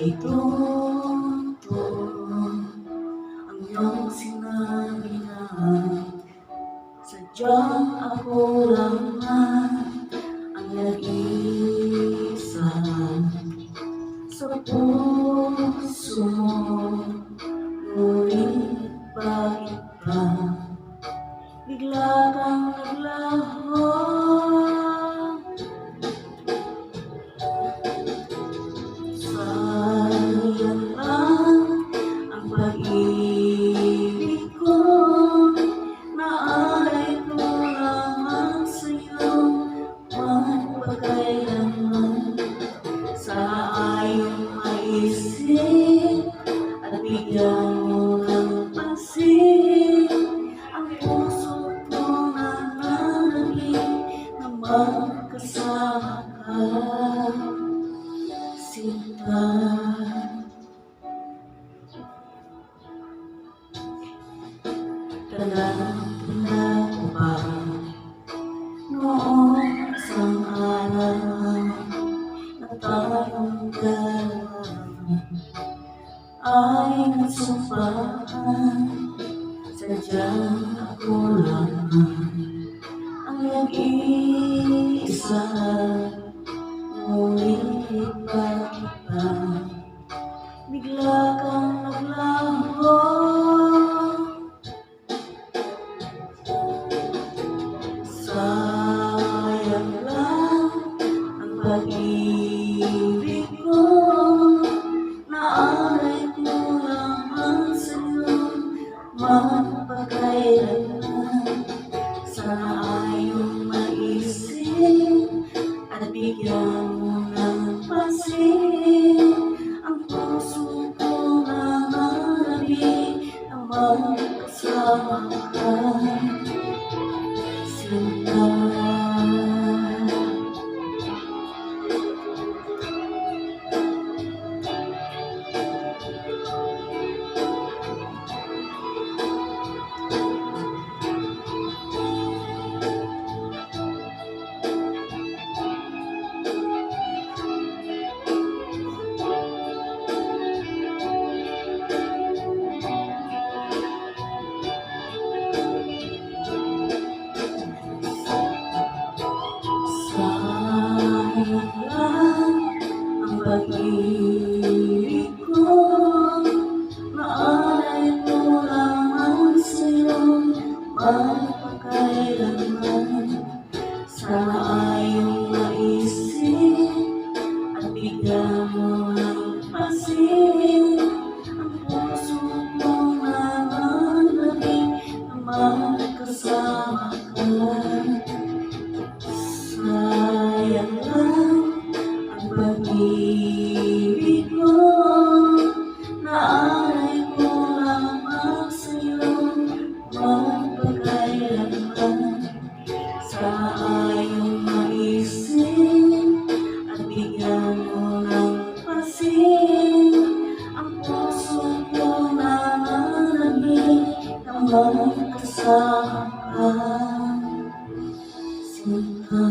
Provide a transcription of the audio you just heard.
ay totoo ang iyong sinabi na sadyang ako lamang ang nag-iisa sa puso mo. Ngunit bakit ba bigla kang naglaho? Sayang lang ang pag-ibig ko, naalay ko lamang sa'yo magpakailanman. Sana iyong maisip at bigyan mo ng pansin ang puso kong nananabik na magkasama ka, sinta. Tanda ko ba noong isang araw na tayong dalawa ay nagsumpaan, sadyang ako lamang ang nag-iisa. Ngunit bakit ba bigla kang naglaho? Sayang lang ang pag-ibig ko, naalay ko lamang sa'yo magpakailanman. Sana iyong maisip at bigyan mo ng pansin ang puso ko na nananabik na magkasama ka, sinta. Sayang lang ang pag-ibig ko, naalay ko lamang sa'yo magpakailanman. Sana iyong maisip at bigyan mo ng pansin ang puso kong nananabik na magkasama ka. Sayang lang ang pag-ibig ko, naalay ko lamang sa'yo magpakailanman. Sana iyong maisip at bigyan mo ng pansin ang puso ko na nananabik na magkasama ka, sinta.